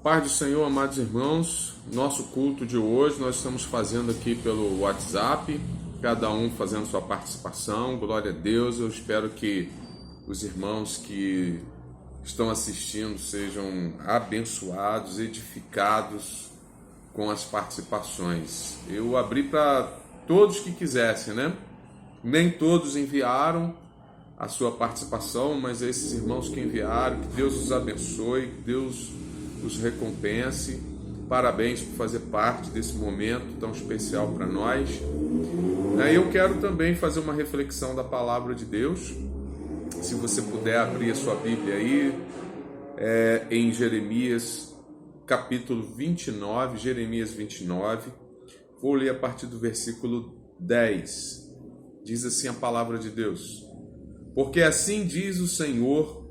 Paz do Senhor, amados irmãos, nosso culto de hoje nós estamos fazendo aqui pelo WhatsApp, cada um fazendo sua participação, glória a Deus. Eu espero que os irmãos que estão assistindo sejam abençoados, edificados com as participações. Eu abri para todos que quisessem, né? Nem todos enviaram a sua participação, mas esses irmãos que enviaram, que Deus os abençoe, que Deus os recompense. Parabéns por fazer parte desse momento tão especial para nós. Eu quero também fazer uma reflexão da palavra de Deus. Se você puder abrir a sua Bíblia aí, em Jeremias capítulo 29, Jeremias 29, vou ler a partir do versículo 10. Diz assim a palavra de Deus: porque assim diz o Senhor,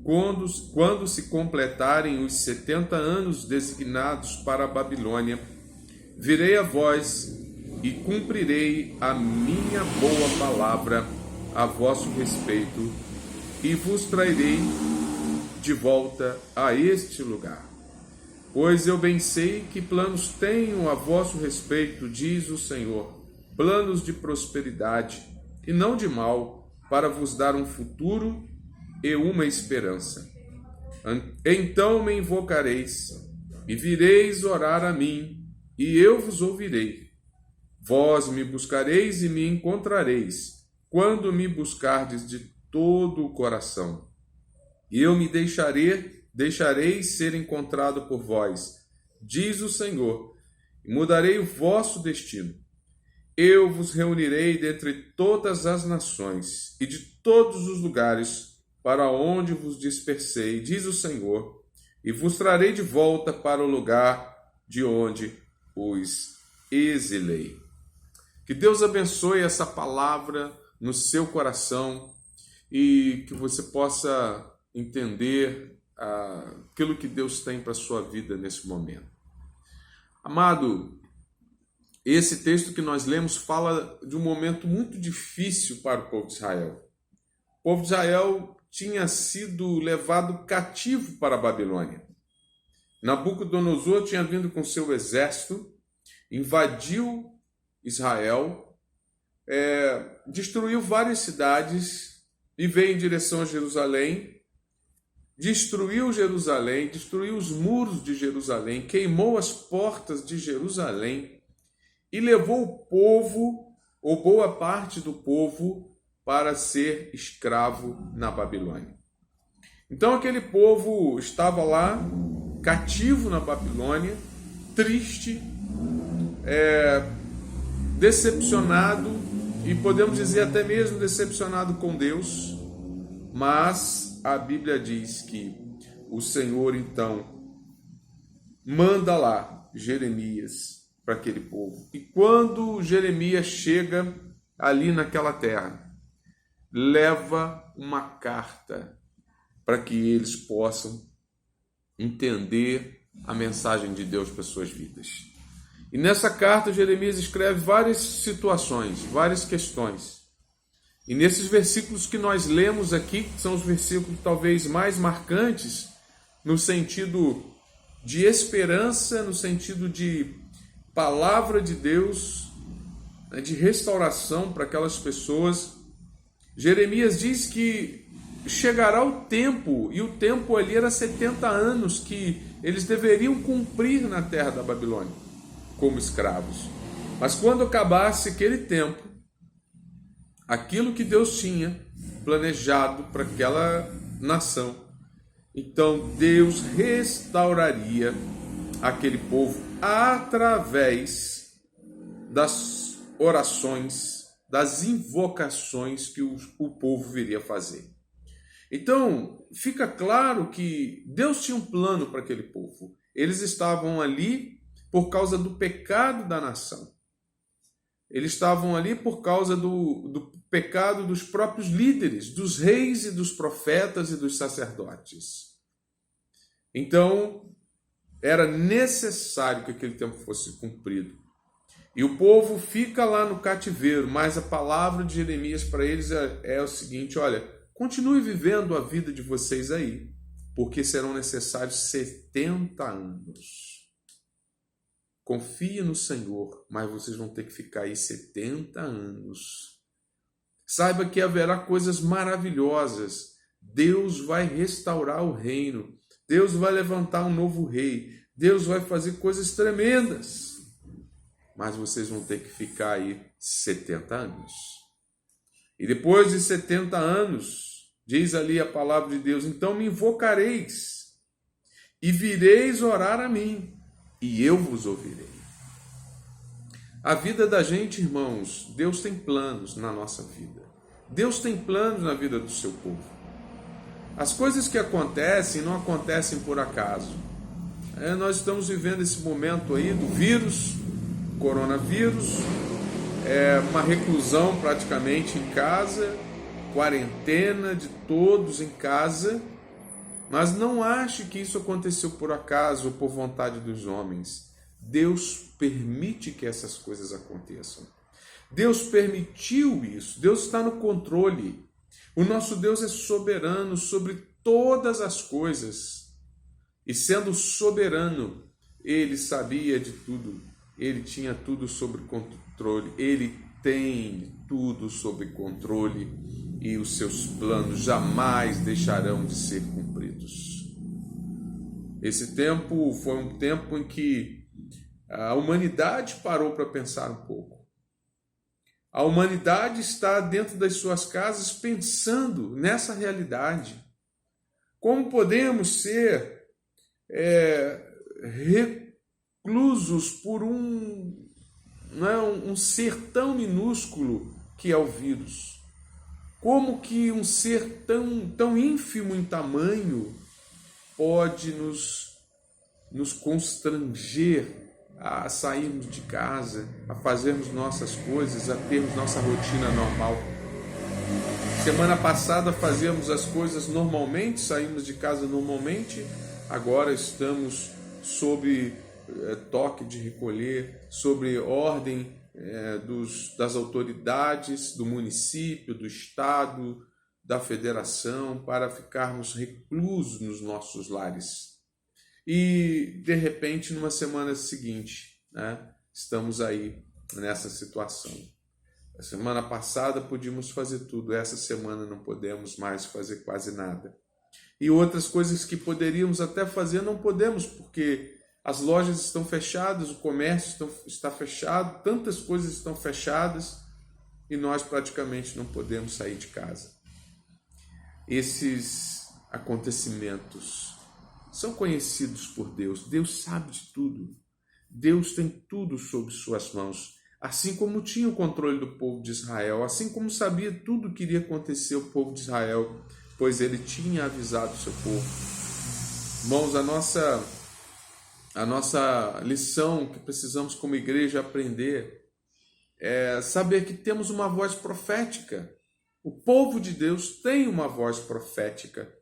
quando se completarem os 70 anos designados para a Babilônia, virei a vós e cumprirei a minha boa palavra a vosso respeito e vos trairei de volta a este lugar. Pois eu bem sei que planos tenho a vosso respeito, diz o Senhor, planos de prosperidade e não de mal, para vos dar um futuro e uma esperança. Então me invocareis e vireis orar a mim, e eu vos ouvirei. Vós me buscareis e me encontrareis, quando me buscardes de todo o coração. E eu me deixarei ser encontrado por vós, diz o Senhor, e mudarei o vosso destino. Eu vos reunirei dentre todas as nações e de todos os lugares para onde vos dispersei, diz o Senhor, e vos trarei de volta para o lugar de onde os exilei. Que Deus abençoe essa palavra no seu coração e que você possa entender aquilo que Deus tem para a sua vida nesse momento. Amado, esse texto que nós lemos fala de um momento muito difícil para o povo de Israel. O povo de Israel tinha sido levado cativo para a Babilônia. Nabucodonosor tinha vindo com seu exército, invadiu Israel, destruiu várias cidades e veio em direção a Jerusalém, destruiu Jerusalém, destruiu os muros de Jerusalém, queimou as portas de Jerusalém, e levou o povo, ou boa parte do povo, para ser escravo na Babilônia. Então aquele povo estava lá, cativo na Babilônia, triste, decepcionado, e podemos dizer até mesmo decepcionado com Deus, mas a Bíblia diz que o Senhor então manda lá Jeremias para aquele povo. E quando Jeremias chega ali naquela terra, leva uma carta para que eles possam entender a mensagem de Deus para suas vidas. E nessa carta Jeremias escreve várias situações, várias questões. E nesses versículos que nós lemos aqui, que são os versículos talvez mais marcantes, no sentido de esperança, no sentido de palavra de Deus, de restauração para aquelas pessoas, Jeremias diz que chegará o tempo, e o tempo ali era 70 anos que eles deveriam cumprir na terra da Babilônia, como escravos. Mas quando acabasse aquele tempo, aquilo que Deus tinha planejado para aquela nação, então Deus restauraria aquele povo através das orações, das invocações que o povo viria fazer. Então, fica claro que Deus tinha um plano para aquele povo. Eles estavam ali por causa do pecado da nação. Eles estavam ali por causa do pecado dos próprios líderes, dos reis e dos profetas e dos sacerdotes. Então, era necessário que aquele tempo fosse cumprido. E o povo fica lá no cativeiro, mas a palavra de Jeremias para eles é o seguinte: olha, continue vivendo a vida de vocês aí. porque serão necessários 70 anos. Confie no Senhor, mas vocês vão ter que ficar aí 70 anos. Saiba que haverá coisas maravilhosas. Deus vai restaurar o reino. Deus vai levantar um novo rei. Deus vai fazer coisas tremendas. Mas vocês vão ter que ficar aí 70 anos. E depois de 70 anos, diz ali a palavra de Deus, então me invocareis e vireis orar a mim, e eu vos ouvirei. A vida da gente, irmãos, Deus tem planos na nossa vida. Deus tem planos na vida do seu povo. As coisas que acontecem não acontecem por acaso. Nós estamos vivendo esse momento aí do vírus, coronavírus, uma reclusão praticamente em casa, quarentena de todos em casa, mas não ache que isso aconteceu por acaso ou por vontade dos homens. Deus permite que essas coisas aconteçam. Deus permitiu isso, Deus está no controle. O nosso Deus é soberano sobre todas as coisas. E sendo soberano, Ele sabia de tudo. Ele tinha tudo sob controle. Ele tem tudo sob controle. E os seus planos jamais deixarão de ser cumpridos. Esse tempo foi um tempo em que a humanidade parou para pensar um pouco. A humanidade está dentro das suas casas pensando nessa realidade. Como podemos ser reclusos por um ser tão minúsculo que é o vírus? Como que um ser tão ínfimo em tamanho pode nos constranger a sairmos de casa, a fazermos nossas coisas, a termos nossa rotina normal? Semana passada fazíamos as coisas normalmente, saímos de casa normalmente, agora estamos sob toque de recolher, sob ordem das autoridades do município, do estado, da federação, para ficarmos reclusos nos nossos lares. E, de repente, numa semana seguinte, estamos aí nessa situação. A semana passada podíamos fazer tudo, essa semana não podemos mais fazer quase nada. E outras coisas que poderíamos até fazer não podemos, porque as lojas estão fechadas, o comércio está fechado, tantas coisas estão fechadas e nós praticamente não podemos sair de casa. Esses acontecimentos são conhecidos por Deus. Deus sabe de tudo. Deus tem tudo sob suas mãos. Assim como tinha o controle do povo de Israel, assim como sabia tudo o que iria acontecer ao povo de Israel, pois ele tinha avisado o seu povo. Irmãos, a nossa lição que precisamos como igreja aprender é saber que temos uma voz profética. O povo de Deus tem uma voz profética.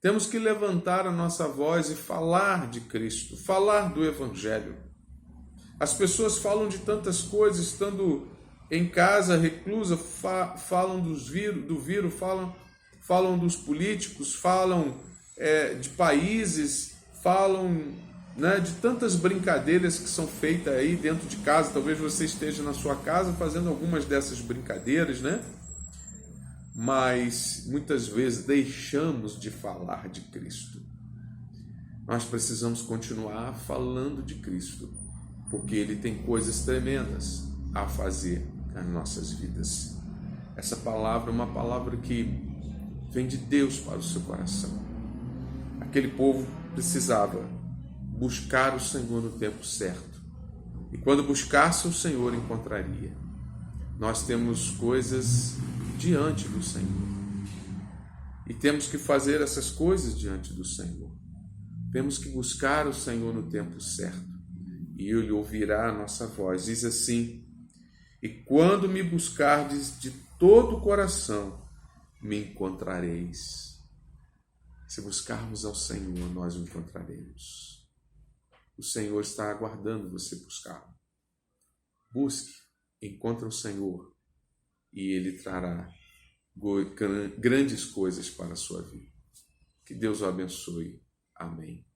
Temos que levantar a nossa voz e falar de Cristo, falar do Evangelho. As pessoas falam de tantas coisas, estando em casa, reclusa, falam do vírus, falam dos políticos, falam de países, falam de tantas brincadeiras que são feitas aí dentro de casa. Talvez você esteja na sua casa fazendo algumas dessas brincadeiras, mas muitas vezes deixamos de falar de Cristo. Nós precisamos continuar falando de Cristo, porque Ele tem coisas tremendas a fazer nas nossas vidas. Essa palavra é uma palavra que vem de Deus para o seu coração. Aquele povo precisava buscar o Senhor no tempo certo, e quando buscasse o Senhor, encontraria. Nós temos coisas diante do Senhor, e temos que fazer essas coisas diante do Senhor. Temos que buscar o Senhor no tempo certo, e Ele ouvirá a nossa voz. Diz assim: e quando me buscardes de todo o coração, me encontrareis. Se buscarmos ao Senhor, nós o encontraremos. O Senhor está aguardando você buscá-lo. Busque, encontre o Senhor, e Ele trará grandes coisas para a sua vida. Que Deus o abençoe. Amém.